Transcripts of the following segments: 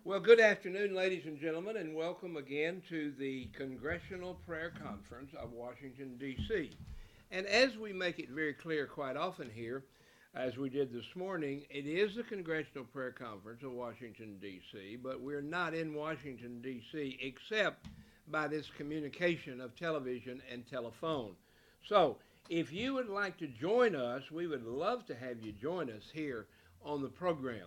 Well, good afternoon, ladies and gentlemen, and welcome again to the Congressional Prayer Conference of Washington, D.C. And as we make it very clear quite often here, as we did this morning, it is the Congressional Prayer Conference of Washington, D.C., but we're not in Washington, D.C., except by this communication of television and telephone. So, if you would like to join us, we would love to have you join us here on the program.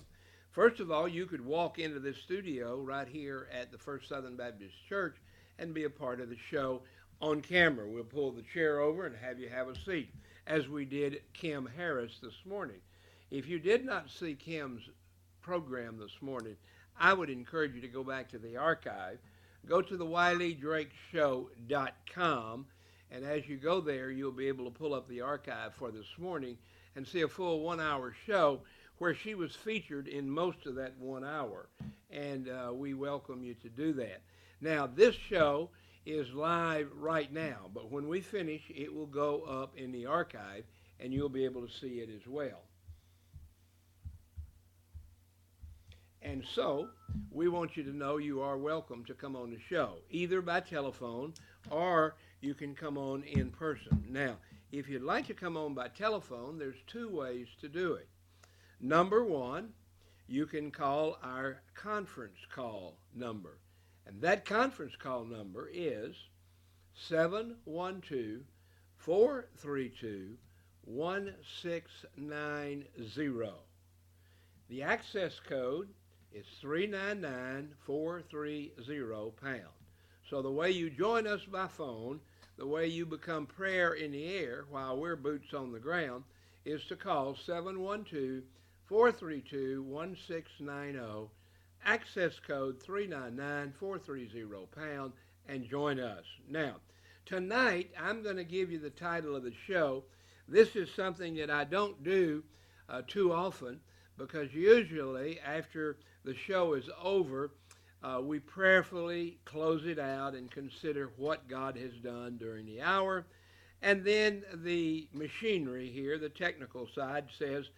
First of all, you could walk into this studio right here at the First Southern Baptist Church and be a part of the show on camera. We'll pull the chair over and have you have a seat, as we did Kim Harris this morning. If you did not see Kim's program this morning, I would encourage you to go back to the archive. Go to the WileyDrakeShow.com, and as you go there, you'll be able to pull up the archive for this morning and see a full 1 hour show where she was featured in most of that 1 hour. And we welcome you to do that. Now, this show is live right now, but when we finish, it will go up in the archive, and you'll be able to see it as well. And so, we want you to know you are welcome to come on the show, either by telephone or you can come on in person. Now, if you'd like to come on by telephone, there's two ways to do it. Number one, you can call our conference call number. And that conference call number is 712-432-1690. The access code is 399-430 #. So the way you join us by phone, the way you become prayer in the air while we're boots on the ground, is to call 712-432-1690, access code 399-430 #, and join us. Now, tonight I'm going to give you the title of the show. This is something that I don't do too often, because usually after the show is over, we prayerfully close it out and consider what God has done during the hour. And then the machinery here, the technical side, says,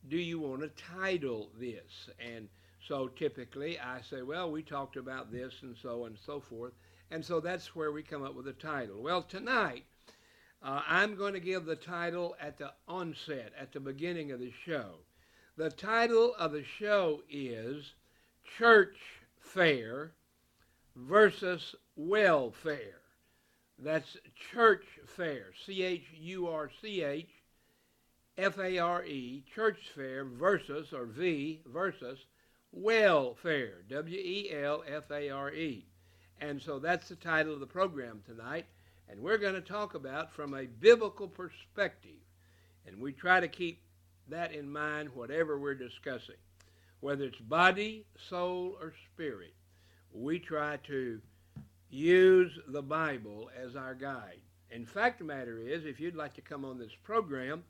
do you want to title this? And so typically I say, well, we talked about this and so forth. And so that's where we come up with a title. Well, tonight I'm going to give the title at the onset, at the beginning of the show. The title of the show is Church Fare versus Welfare. That's Church Fare, CHURCHFARE, Church Fare versus, or V, versus Welfare, WELFARE. And so that's the title of the program tonight, and we're going to talk about from a biblical perspective. And we try to keep that in mind whatever we're discussing. Whether it's body, soul, or spirit, we try to use the Bible as our guide. In fact, the matter is, if you'd like to come on this program,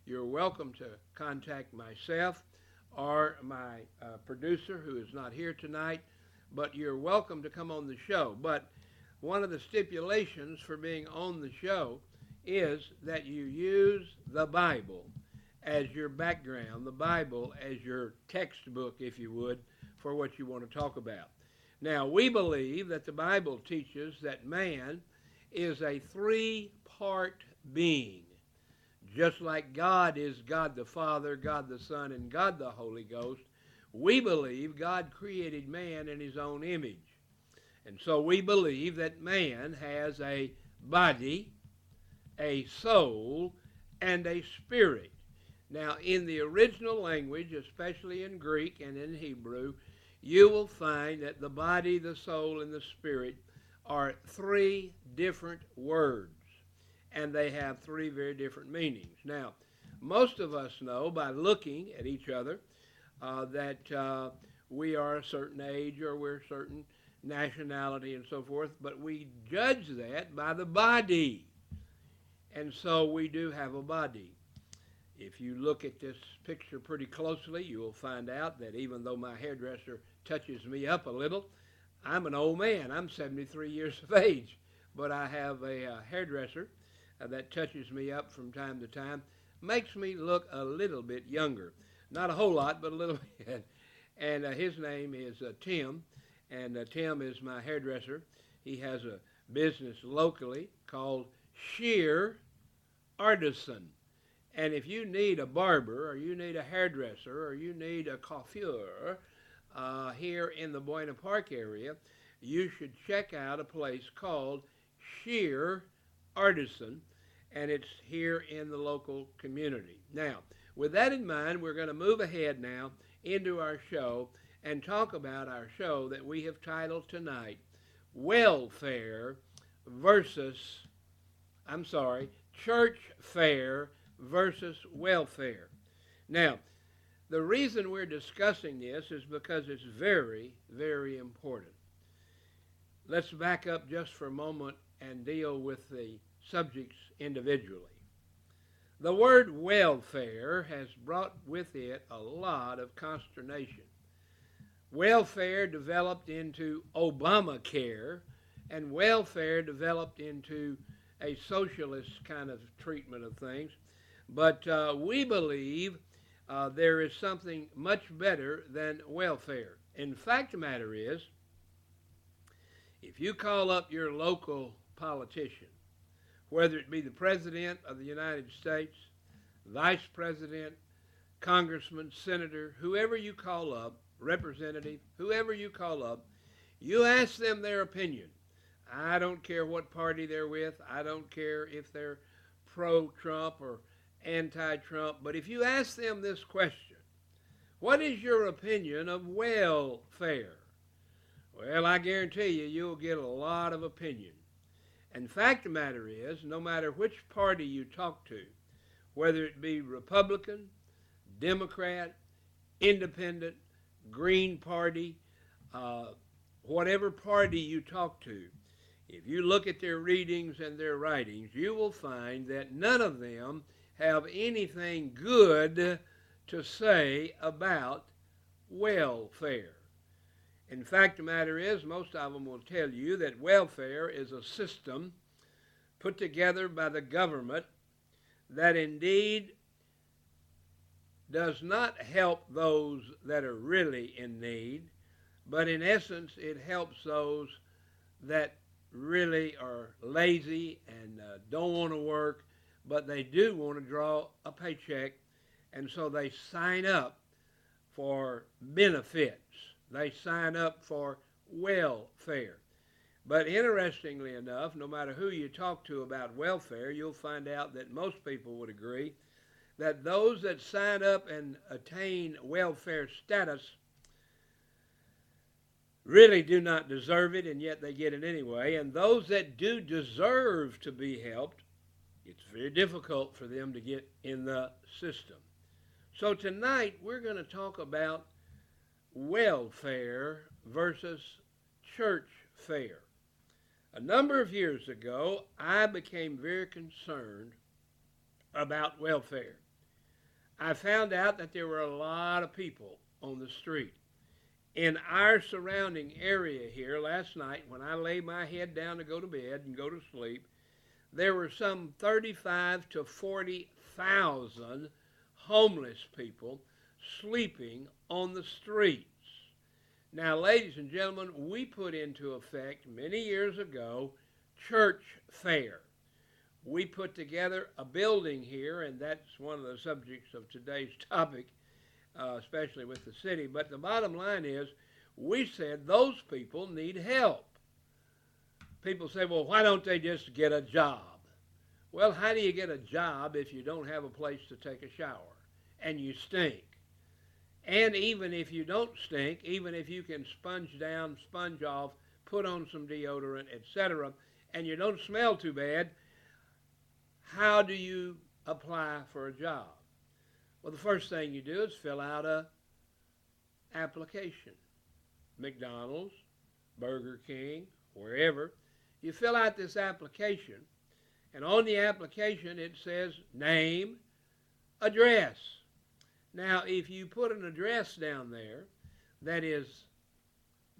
you're welcome to contact myself or my producer, who is not here tonight, but you're welcome to come on the show. But one of the stipulations for being on the show is that you use the Bible as your background, the Bible as your textbook, if you would, for what you want to talk about. Now, we believe that the Bible teaches that man is a three-part being. Just like God is God the Father, God the Son, and God the Holy Ghost, we believe God created man in his own image. And so we believe that man has a body, a soul, and a spirit. Now, in the original language, especially in Greek and in Hebrew, you will find that the body, the soul, and the spirit are three different words, and they have three very different meanings. Now, most of us know by looking at each other that we are a certain age or we're a certain nationality and so forth, but we judge that by the body. And so we do have a body. If you look at this picture pretty closely, you will find out that even though my hairdresser touches me up a little, I'm an old man. I'm 73 years of age, but I have a hairdresser that touches me up from time to time, makes me look a little bit younger. Not a whole lot, but a little bit. And his name is Tim, and Tim is my hairdresser. He has a business locally called Sheer Artisan. And if you need a barber, or you need a hairdresser, or you need a coiffeur here in the Buena Park area, you should check out a place called Sheer Artisan, and it's here in the local community. Now, with that in mind, we're going to move ahead now into our show and talk about our show that we have titled tonight, Welfare versus, Church Fare versus Welfare. Now, the reason we're discussing this is because it's very, very important. Let's back up just for a moment and deal with the subjects individually. The word welfare has brought with it a lot of consternation. Welfare developed into Obamacare, and welfare developed into a socialist kind of treatment of things. But we believe there is something much better than welfare. In fact, the matter is, if you call up your local politician, whether it be the President of the United States, Vice President, Congressman, Senator, whoever you call up, Representative, whoever you call up, you ask them their opinion. I don't care what party they're with. I don't care if they're pro-Trump or anti-Trump. But if you ask them this question, what is your opinion of welfare? Well, I guarantee you, you'll get a lot of opinion. In fact, the matter is, no matter which party you talk to, whether it be Republican, Democrat, Independent, Green Party, whatever party you talk to, if you look at their readings and their writings, you will find that none of them have anything good to say about welfare. In fact, the matter is, most of them will tell you that welfare is a system put together by the government that indeed does not help those that are really in need, but in essence, it helps those that really are lazy and don't want to work, but they do want to draw a paycheck, and so they sign up for benefits. They sign up for welfare. But interestingly enough, no matter who you talk to about welfare, you'll find out that most people would agree that those that sign up and attain welfare status really do not deserve it, and yet they get it anyway. And those that do deserve to be helped, it's very difficult for them to get in the system. So tonight we're going to talk about welfare versus church fare. A number of years ago, I became very concerned about welfare. I found out that there were a lot of people on the street. In our surrounding area here last night, when I lay my head down to go to bed and go to sleep, there were some 35 to 40,000 homeless people sleeping on the streets. Now, ladies and gentlemen, we put into effect many years ago church fare. We put together a building here, and that's one of the subjects of today's topic, especially with the city. But the bottom line is, we said those people need help. People say, well, why don't they just get a job? Well, how do you get a job if you don't have a place to take a shower and you stink? And even if you don't stink, even if you can sponge down, sponge off, put on some deodorant, etc., and you don't smell too bad, how do you apply for a job? Well, the first thing you do is fill out an application. McDonald's, Burger King, wherever. You fill out this application, and on the application it says name, address. Now, if you put an address down there that is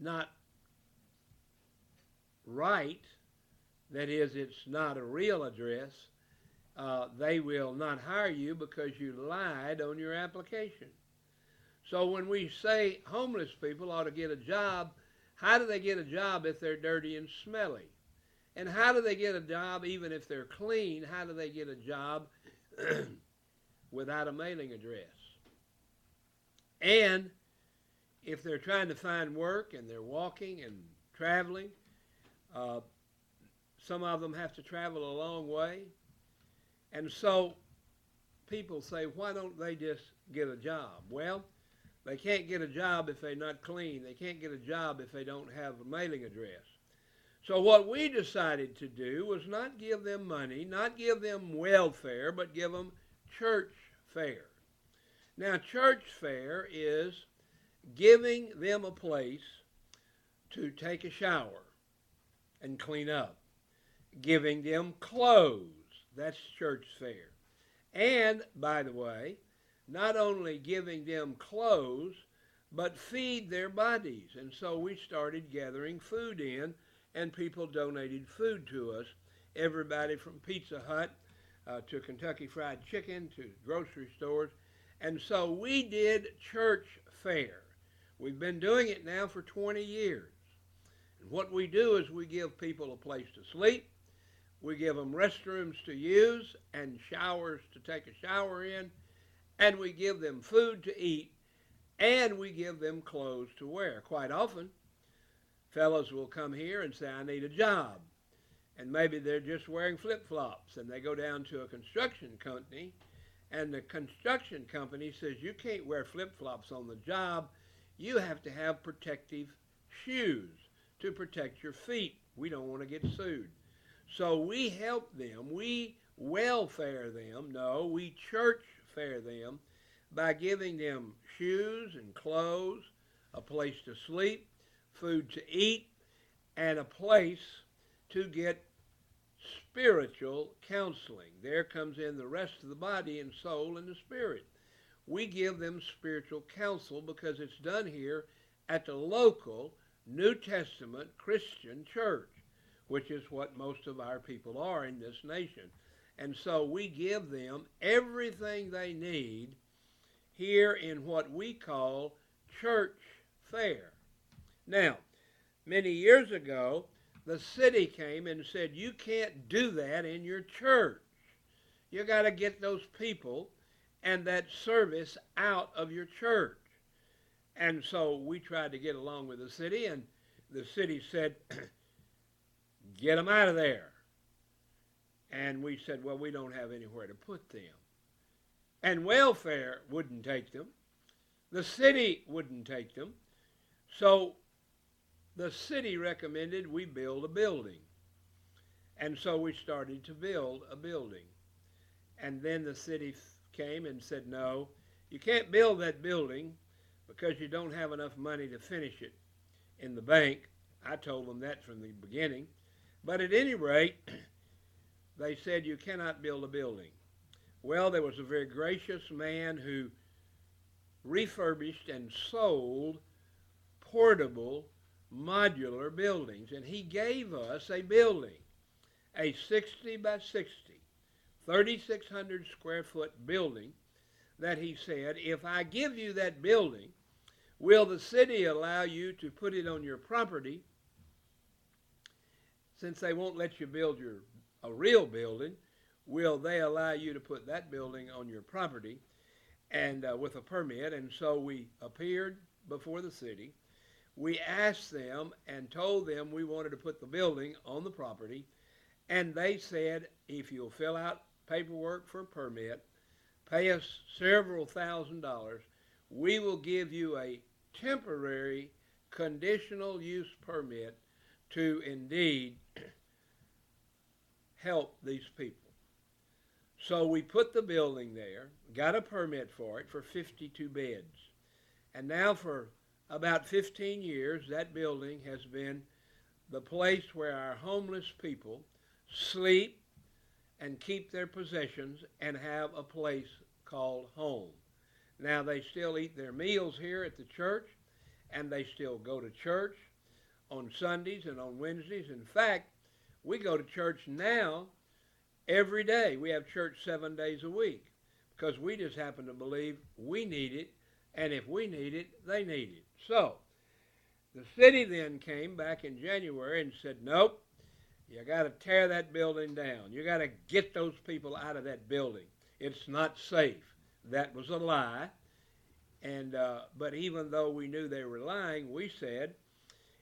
not right, that is, it's not a real address, they will not hire you because you lied on your application. So when we say homeless people ought to get a job, how do they get a job if they're dirty and smelly? And how do they get a job even if they're clean? How do they get a job without a mailing address? And if they're trying to find work and they're walking and traveling, some of them have to travel a long way. And so people say, why don't they just get a job? Well, they can't get a job if they're not clean. They can't get a job if they don't have a mailing address. So what we decided to do was not give them money, not give them welfare, but give them church fare. Now, church fare is giving them a place to take a shower and clean up, giving them clothes. That's church fare. And, by the way, not only giving them clothes, but feed their bodies. And so we started gathering food in, and people donated food to us. Everybody from Pizza Hut to Kentucky Fried Chicken to grocery stores. And so we did church fare. We've been doing it now for 20 years. And what we do is we give people a place to sleep. We give them restrooms to use and showers to take a shower in. And we give them food to eat. And we give them clothes to wear. Quite often, fellows will come here and say, I need a job. And maybe they're just wearing flip-flops. And they go down to a construction company. And the construction company says, you can't wear flip-flops on the job. You have to have protective shoes to protect your feet. We don't want to get sued. So we help them. We welfare them. No, we church fare them by giving them shoes and clothes, a place to sleep, food to eat, and a place to get spiritual counseling. There comes in the rest of the body and soul and the spirit. We give them spiritual counsel because it's done here at the local New Testament Christian church, which is what most of our people are in this nation. And so we give them everything they need here in what we call church fare. Now, many years ago, the city came and said, you can't do that in your church. You got to get those people and that service out of your church. And so we tried to get along with the city, and the city said, get them out of there. And we said, well, we don't have anywhere to put them. And welfare wouldn't take them. The city wouldn't take them. So the city recommended we build a building. And so we started to build a building. And then the city came and said, no, you can't build that building because you don't have enough money to finish it in the bank. I told them that from the beginning. But at any rate, they said you cannot build a building. Well, there was a very gracious man who refurbished and sold portable modular buildings, and he gave us a building, a 60 by 60, 3,600 square foot building that he said, if I give you that building, will the city allow you to put it on your property? Since they won't let you build a real building, will they allow you to put that building on your property and with a permit? And so we appeared before the city. We asked them and told them we wanted to put the building on the property, and they said, if you'll fill out paperwork for a permit, pay us several $1,000s, we will give you a temporary conditional use permit to indeed help these people. So we put the building there, got a permit for it for 52 beds. And now for about 15 years, that building has been the place where our homeless people sleep and keep their possessions and have a place called home. Now, they still eat their meals here at the church, and they still go to church on Sundays and on Wednesdays. In fact, we go to church now every day. We have church 7 days a week because we just happen to believe we need it And if we need it, they need it. So the city then came back in January and said, nope, you got to tear that building down. You got to get those people out of that building. It's not safe. That was a lie. And but even though we knew they were lying, we said,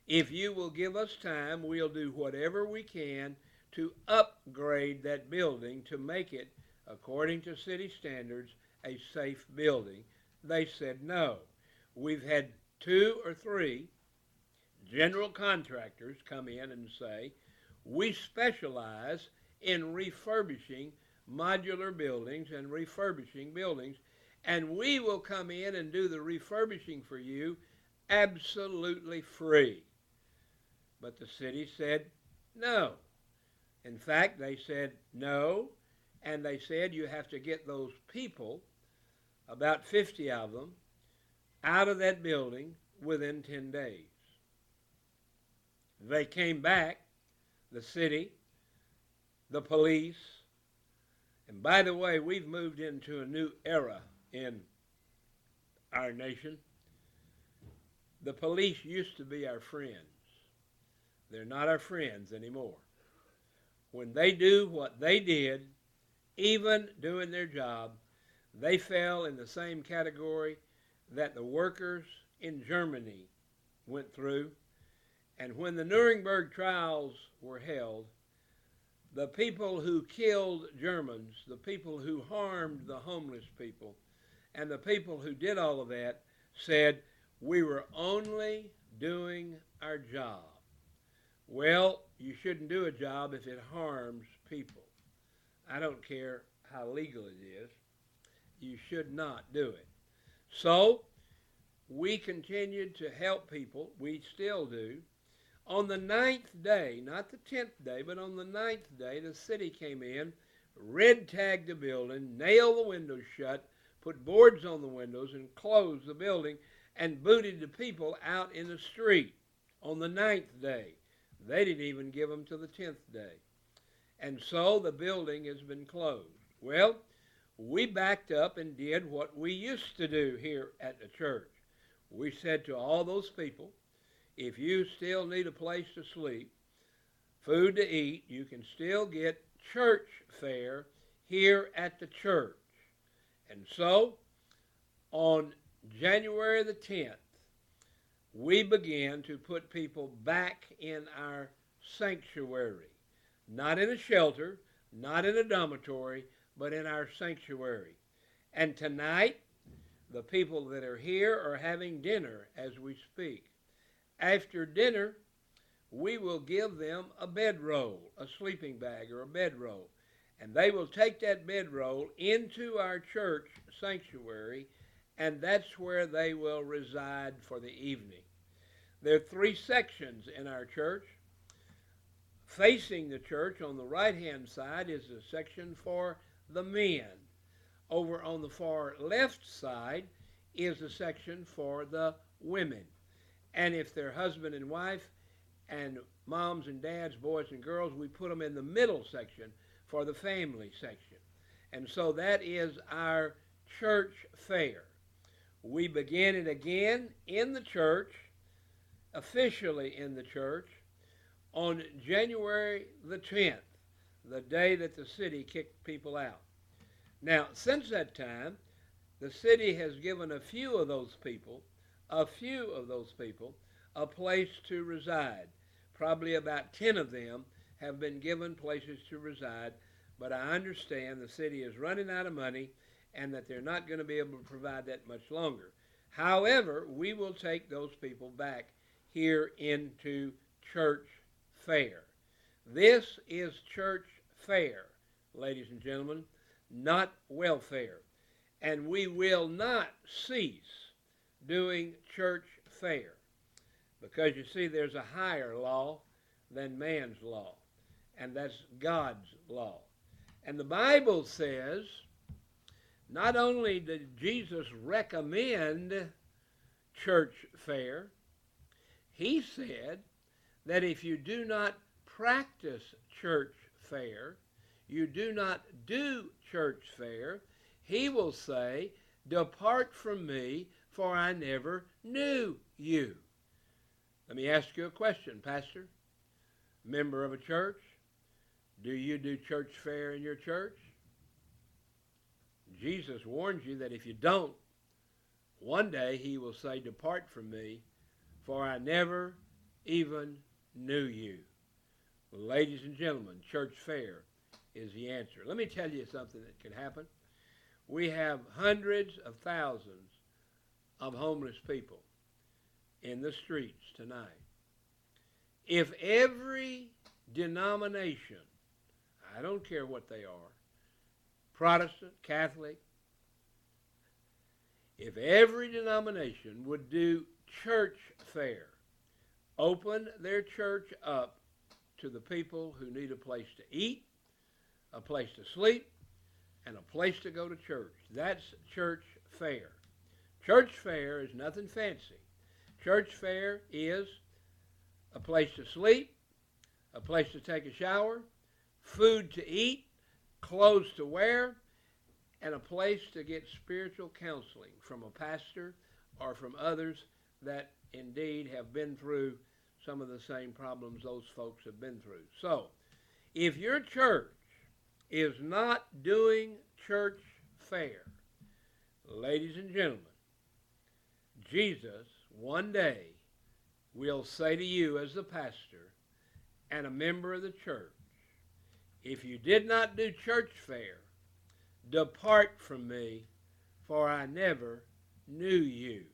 if you will give us time, we'll do whatever we can to upgrade that building to make it, according to city standards, a safe building. They said no. We've had 2 or 3 general contractors come in and say, we specialize in refurbishing modular buildings and refurbishing buildings, and we will come in and do the refurbishing for you absolutely free. But the city said no. In fact, they said no, and they said you have to get those people, about 50 of them, out of that building within 10 days. They came back, the city, the police, and by the way, we've moved into a new era in our nation. The police used to be our friends. They're not our friends anymore. When they do what they did, even doing their job, they fell in the same category that the workers in Germany went through. And when the Nuremberg trials were held, the people who killed Germans, the people who harmed the homeless people, and the people who did all of that said, we were only doing our job. Well, you shouldn't do a job if it harms people. I don't care how legal it is. You should not do it. So we continued to help people. We still do. On the 9th day, not the 10th day, but on the 9th day, the city came in, red tagged the building, nailed the windows shut, put boards on the windows, and closed the building, and booted the people out in the street on the 9th day. They didn't even give them to the 10th day. And so the building has been closed. Well, we backed up and did what we used to do here at the church. We said to all those people, if you still need a place to sleep, food to eat, you can still get church fare here at the church. And so, on January the 10th, we began to put people back in our sanctuary. Not in a shelter, not in a dormitory, but in our sanctuary. And tonight, the people that are here are having dinner as we speak. After dinner, we will give them a bedroll, a sleeping bag or a bedroll, and they will take that bedroll into our church sanctuary, and that's where they will reside for the evening. There are 3 sections in our church. Facing the church on the right-hand side is a section for the men. Over on the far left side is a section for the women. And if they're husband and wife and moms and dads, boys and girls, we put them in the middle section for the family section. And so that is our church fare. We begin it again in the church, officially in the church, on January the 10th, the day that the city kicked people out. Now, since that time, the city has given a few of those people a place to reside. Probably about 10 of them have been given places to reside, but I understand the city is running out of money and that they're not going to be able to provide that much longer. However, we will take those people back here into church fare. This is church fare, ladies and gentlemen, not welfare. And we will not cease doing church fare, because you see there's a higher law than man's law, and that's God's law. And the Bible says not only did Jesus recommend church fare, he said that if you do not practice church fare, you do not do church fare, he will say, depart from me, for I never knew you. Let me ask you a question, Pastor, member of a church. Do you do church fare in your church? Jesus warns you that if you don't, one day he will say, depart from me, for I never even knew you. Well, ladies and gentlemen, church fare is the answer. Let me tell you something that can happen. We have hundreds of thousands of homeless people in the streets tonight. If every denomination, I don't care what they are, Protestant, Catholic, if every denomination would do church fare, open their church up to the people who need a place to eat, a place to sleep, and a place to go to church. That's church fare. Church fare is nothing fancy. Church fare is a place to sleep, a place to take a shower, food to eat, clothes to wear, and a place to get spiritual counseling from a pastor or from others that indeed have been through some of the same problems those folks have been through. So, if your church is not doing church fare, ladies and gentlemen, Jesus one day will say to you as the pastor and a member of the church, if you did not do church fare, depart from me, for I never knew you.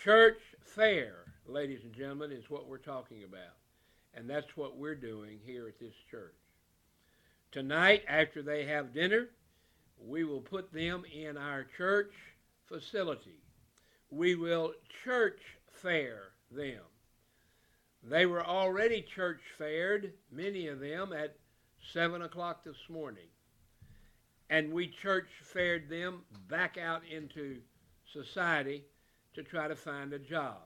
Church fare, ladies and gentlemen, is what we're talking about. And that's what we're doing here at this church. Tonight, after they have dinner, we will put them in our church facility. We will church fare them. They were already church fared, many of them, at 7 o'clock this morning. And we church fared them back out into society to try to find a job.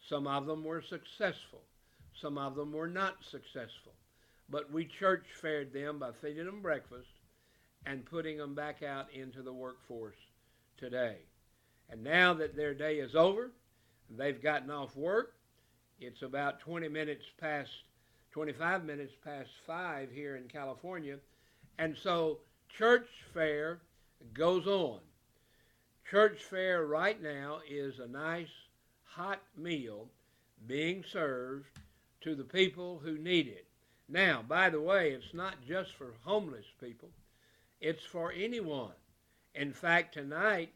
Some of them were successful. Some of them were not successful. But we church fared them by feeding them breakfast and putting them back out into the workforce today. And now that their day is over, they've gotten off work. It's about 25 minutes past 5 here in California. And so church fare goes on. Church fare right now is a nice hot meal being served to the people who need it. Now, by the way, it's not just for homeless people. It's for anyone. In fact, tonight,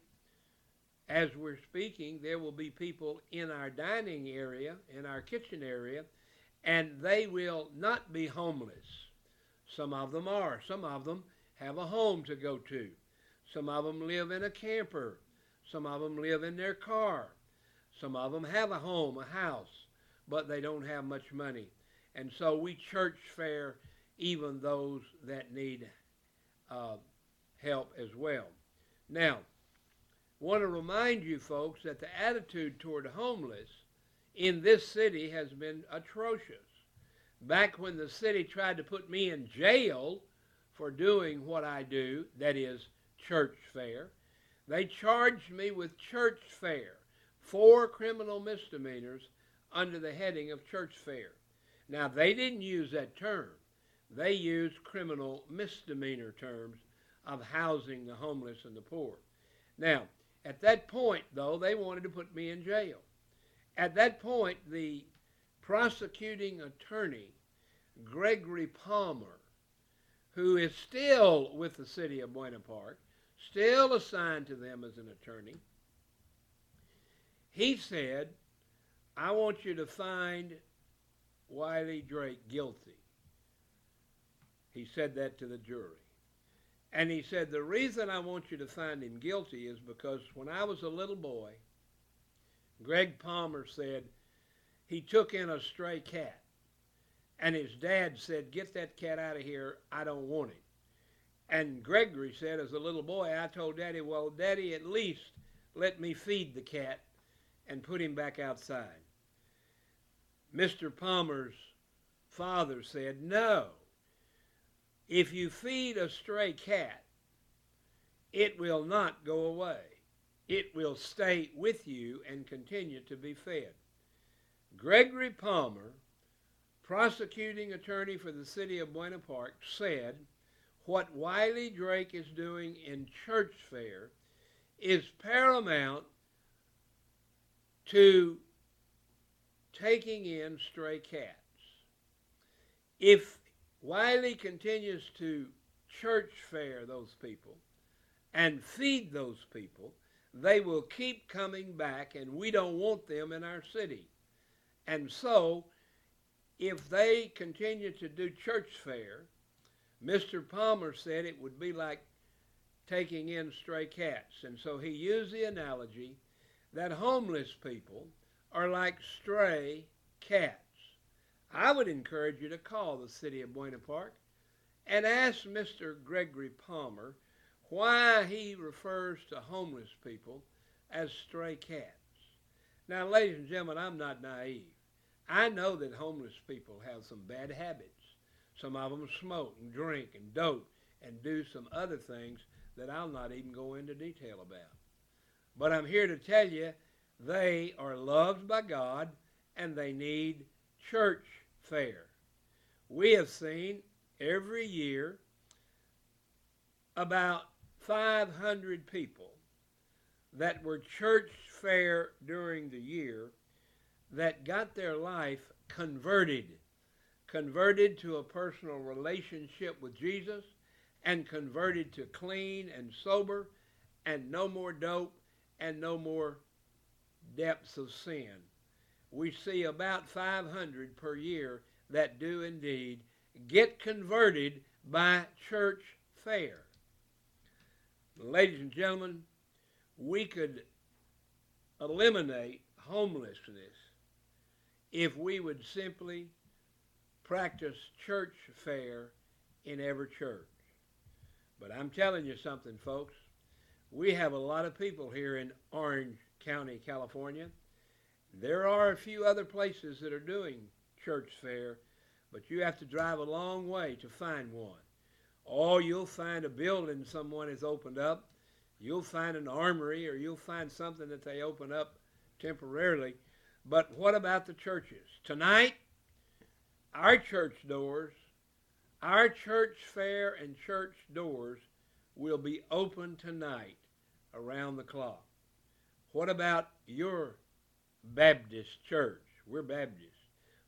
as we're speaking, there will be people in our dining area, in our kitchen area, and they will not be homeless. Some of them are. Some of them have a home to go to. Some of them live in a camper. Some of them live in their car. Some of them have a home, a house, but they don't have much money. And so we church fare even those that need help as well. Now, I want to remind you folks that the attitude toward the homeless in this city has been atrocious. Back when the city tried to put me in jail for doing what I do, that is church fare, they charged me with church fare, 4 criminal misdemeanors under the heading of church fare. Now, they didn't use that term. They used criminal misdemeanor terms of housing the homeless and the poor. Now, at that point, though, they wanted to put me in jail. At that point, the prosecuting attorney, Gregory Palmer, who is still with the city of Buena Park, still assigned to them as an attorney, he said, I want you to find Wiley Drake guilty. He said that to the jury. And he said, the reason I want you to find him guilty is because when I was a little boy, Greg Palmer said he took in a stray cat. And his dad said, get that cat out of here, I don't want it. And Gregory said, as a little boy, I told Daddy, well, Daddy, at least let me feed the cat and put him back outside. Mr. Palmer's father said, no, if you feed a stray cat, it will not go away. it will stay with you and continue to be fed. Gregory Palmer, prosecuting attorney for the city of Buena Park, said, what Wiley Drake is doing in CHURCHFARE is paramount to taking in stray cats. If Wiley continues to CHURCHFARE those people and feed those people, they will keep coming back, and we don't want them in our city. And so, if they continue to do CHURCHFARE, Mr. Palmer said it would be like taking in stray cats. And so he used the analogy that homeless people are like stray cats. I would encourage you to call the city of Buena Park and ask Mr. Gregory Palmer why he refers to homeless people as stray cats. Now, ladies and gentlemen, I'm not naive. I know that homeless people have some bad habits. Some of them smoke and drink and dope and do some other things that I'll not even go into detail about. But I'm here to tell you they are loved by God and they need CHURCHFARE. We have seen every year about 500 people that were CHURCHFARE during the year that got their life converted to a personal relationship with Jesus, and converted to clean and sober and no more dope and no more depths of sin. We see about 500 per year that do indeed get converted by CHURCHFARE. Ladies and gentlemen, we could eliminate homelessness if we would simply practice CHURCHFARE in every church. But I'm telling you something, folks. We have a lot of people here in Orange County, California. There are a few other places that are doing CHURCHFARE, but you have to drive a long way to find one. Or you'll find a building someone has opened up. You'll find an armory, or you'll find something that they open up temporarily. But what about the churches? Tonight, our church doors, our CHURCHFARE and church doors will be open tonight around the clock. What about your Baptist church? We're Baptists.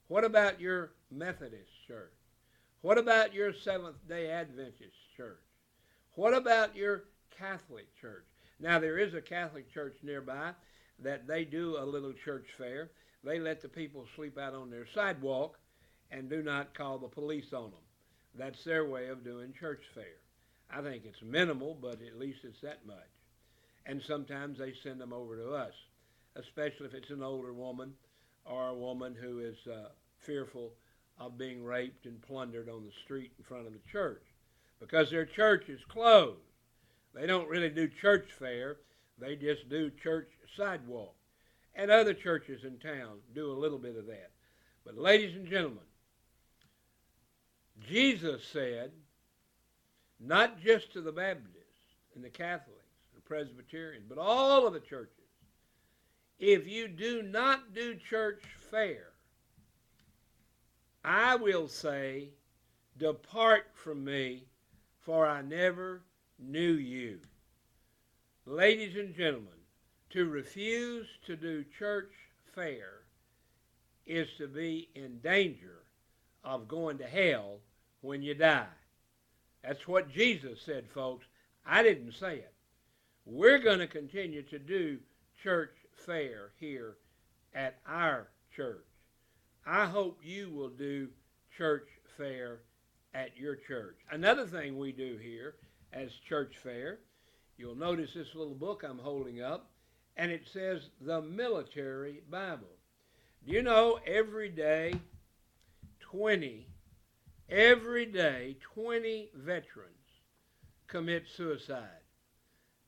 What about your Methodist church? What about your Seventh-day Adventist church? What about your Catholic church? Now, there is a Catholic church nearby that they do a little CHURCHFARE. They let the people sleep out on their sidewalk and do not call the police on them. That's their way of doing CHURCHFARE. I think it's minimal, but at least it's that much. And sometimes they send them over to us, especially if it's an older woman or a woman who is fearful of being raped and plundered on the street in front of the church because their church is closed. They don't really do CHURCHFARE. They just do church sidewalk. And other churches in town do a little bit of that. But ladies and gentlemen, Jesus said, not just to the Baptists and the Catholics and Presbyterians, but all of the churches, if you do not do CHURCHFARE, I will say, depart from me, for I never knew you. Ladies and gentlemen, to refuse to do CHURCHFARE is to be in danger of going to hell when you die. That's what Jesus said, folks. I didn't say it. We're going to continue to do CHURCHFARE here at our church. I hope you will do CHURCHFARE at your church. Another thing we do here as CHURCHFARE, you'll notice this little book I'm holding up, and it says the Military Bible. Do you know every day 20 veterans commit suicide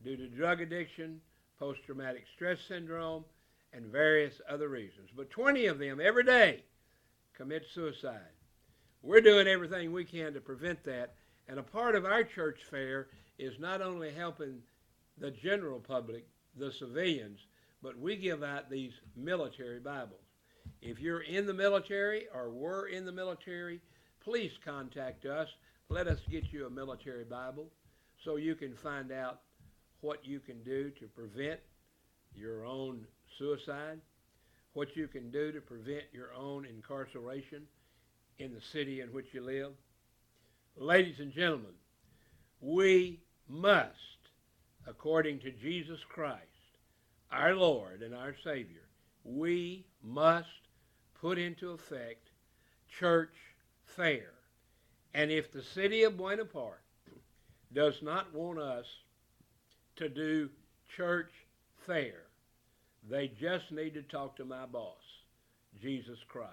due to drug addiction, post-traumatic stress syndrome, and various other reasons. But 20 of them every day commit suicide. We're doing everything we can to prevent that, and a part of our CHURCHFARE is not only helping the general public the civilians, but we give out these military Bibles. If you're in the military or were in the military, please contact us. Let us get you a military Bible so you can find out what you can do to prevent your own suicide, what you can do to prevent your own incarceration in the city in which you live. Ladies and gentlemen, we must, according to Jesus Christ, our Lord and our Savior, we must put into effect church fair. And if the city of Buena Park does not want us to do church fair, they just need to talk to my boss, Jesus Christ.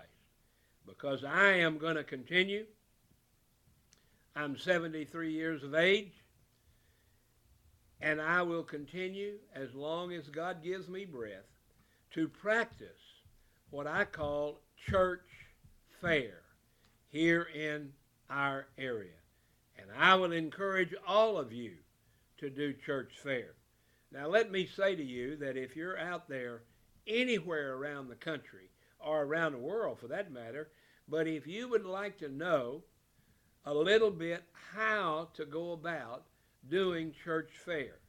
Because I am going to continue. I'm 73 years of age, and I will continue as long as God gives me breath to practice what I call church fair here in our area. And I will encourage all of you to do church fair. Now let me say to you that if you're out there anywhere around the country, or around the world for that matter, but if you would like to know a little bit how to go about doing church fair.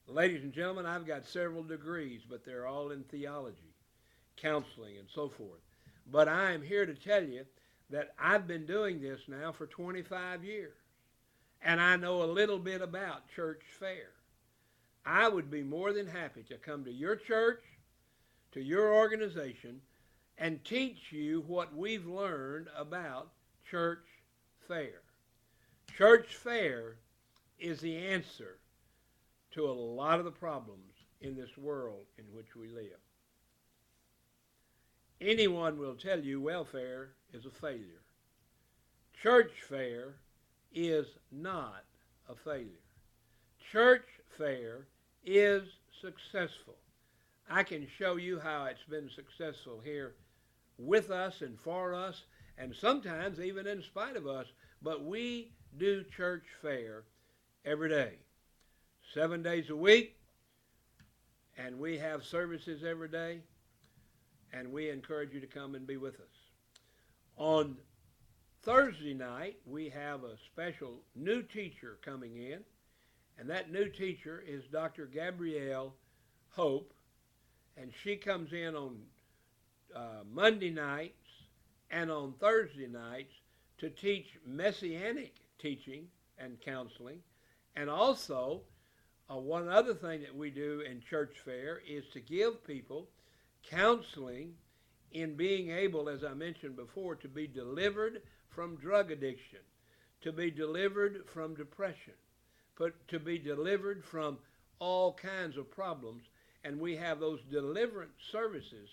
Ladies and gentlemen, I've got several degrees, but they're all in theology, counseling, and so forth. But I am here to tell you that I've been doing this now for 25 years, and I know a little bit about church fair. I would be more than happy to come to your church, to your organization, and teach you what we've learned about church fair. Church fair is the answer to a lot of the problems in this world in which we live. Anyone will tell you welfare is a failure. Church fair is not a failure. Church fair is successful. I can show you how it's been successful here with us and for us, and sometimes even in spite of us, but we do church fair every day, 7 days a week, and we have services every day, and we encourage you to come and be with us. On Thursday night, we have a special new teacher coming in, and that new teacher is Dr. Gabrielle Hope, and she comes in on Monday nights and on Thursday nights to teach messianic teaching and counseling. And also, one other thing that we do in church fair is to give people counseling in being able, as I mentioned before, to be delivered from drug addiction, to be delivered from depression, to be delivered from all kinds of problems. And we have those deliverance services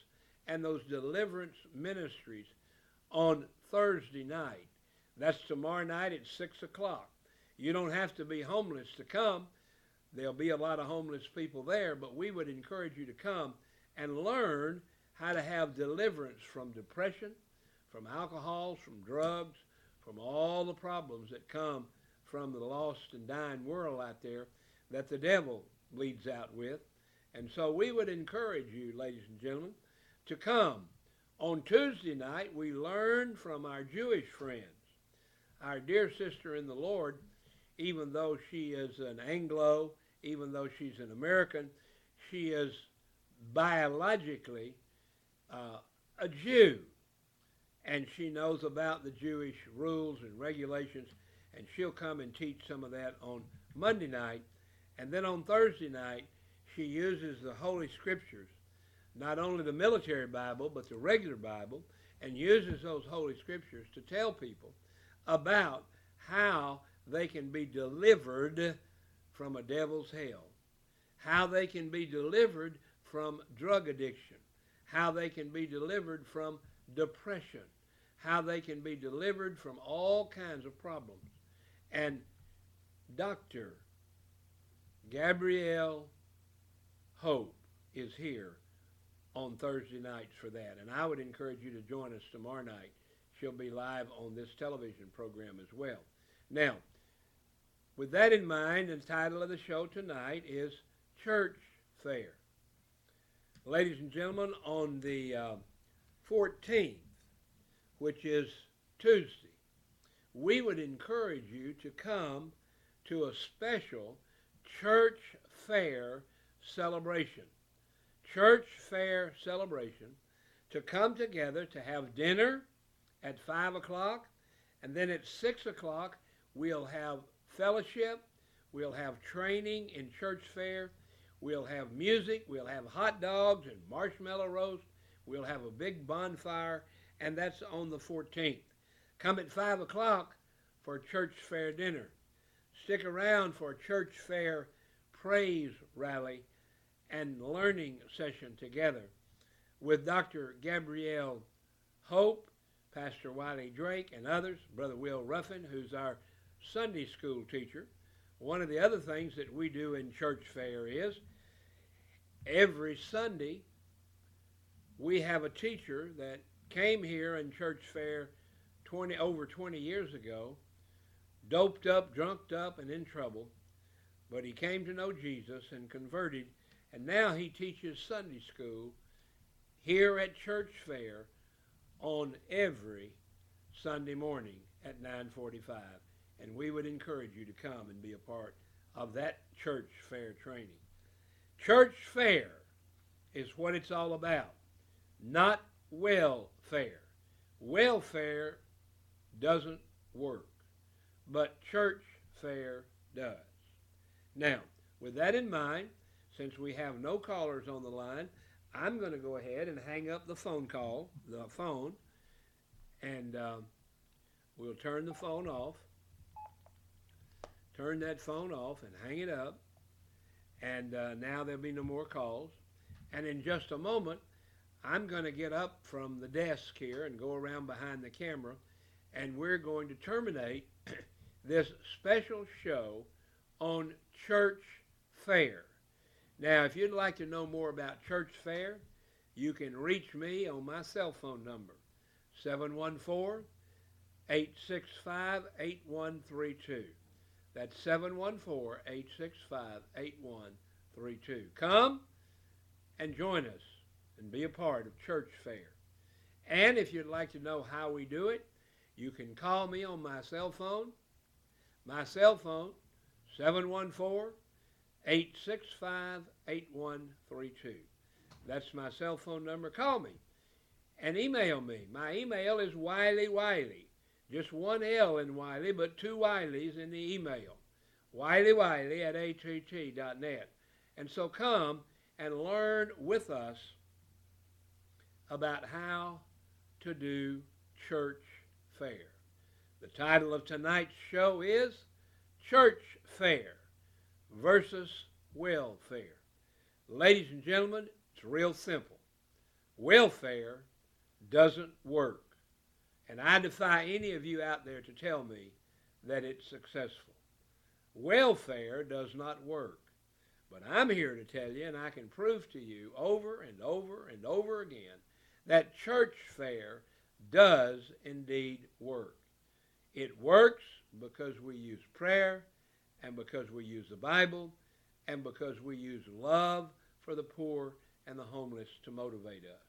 and those deliverance ministries on Thursday night. That's tomorrow night at 6 o'clock. You don't have to be homeless to come. There'll be a lot of homeless people there, but we would encourage you to come and learn how to have deliverance from depression, from alcohol, from drugs, from all the problems that come from the lost and dying world out there that the devil leads out with. And so we would encourage you, ladies and gentlemen, to come. On Tuesday night, we learn from our Jewish friends. Our dear sister in the Lord, even though she is an Anglo, even though she's an American, she is biologically a Jew. And she knows about the Jewish rules and regulations, and she'll come and teach some of that on Monday night. And then on Thursday night, she uses the Holy Scriptures, not only the military Bible, but the regular Bible, and uses those Holy Scriptures to tell people about how they can be delivered from a devil's hell, how they can be delivered from drug addiction, how they can be delivered from depression, how they can be delivered from all kinds of problems. And Dr. Gabrielle Hope is here on Thursday nights for that. And I would encourage you to join us tomorrow night. She'll be live on this television program as well. Now, with that in mind, the title of the show tonight is Church Fair. Ladies and gentlemen, on the 14th, which is Tuesday, we would encourage you to come to a special church fair celebration. Church fair celebration, to come together to have dinner at 5 o'clock, and then at 6 o'clock we'll have fellowship, we'll have training in church fair, we'll have music, we'll have hot dogs and marshmallow roast, we'll have a big bonfire, and that's on the 14th. Come at 5 o'clock for church fair dinner. Stick around for a church fair praise rally and learning session together with Dr. Gabrielle Hope, Pastor Wiley Drake, and others, Brother Will Ruffin, who's our Sunday school teacher. One of the other things that we do in church fair is every Sunday we have a teacher that came here in church fair over 20 years ago, doped up, drunked up, and in trouble, but he came to know Jesus and converted, and now he teaches Sunday school here at church fair on every Sunday morning at 9:45, and we would encourage you to come and be a part of that church fair training. Church fair is what it's all about, not welfare. Welfare doesn't work, but church fair does. Now, with that in mind, since we have no callers on the line, I'm going to go ahead and hang up the phone, and we'll turn the phone off. Turn that phone off and hang it up, and now there'll be no more calls. And in just a moment, I'm going to get up from the desk here and go around behind the camera, and we're going to terminate this special show on church fair. Now, if you'd like to know more about church fair, you can reach me on my cell phone number, 714-865-8132. That's 714-865-8132. Come and join us and be a part of church fair. And if you'd like to know how we do it, you can call me on my cell phone. My cell phone, 714-865-8132. That's my cell phone number. Call me and email me. My email is Wiley. Just one L in Wiley, but two Wileys in the email. Wiley@att.net. And so come and learn with us about how to do church fair. The title of tonight's show is Church Fair versus Welfare. Ladies and gentlemen, it's real simple. Welfare doesn't work. And I defy any of you out there to tell me that it's successful. Welfare does not work. But I'm here to tell you, and I can prove to you over and over and over again, that church fair does indeed work. It works because we use prayer, and because we use the Bible, and because we use love for the poor and the homeless to motivate us.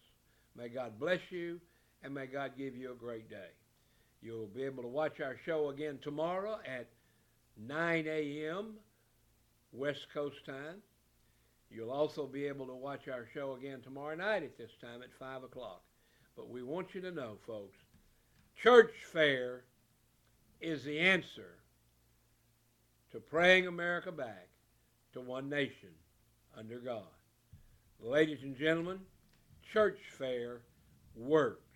May God bless you, and may God give you a great day. You'll be able to watch our show again tomorrow at 9 a.m. West Coast time. You'll also be able to watch our show again tomorrow night at this time at 5 o'clock. But we want you to know, folks, church fair is the answer to praying America back to one nation under God. Ladies and gentlemen, church fair works.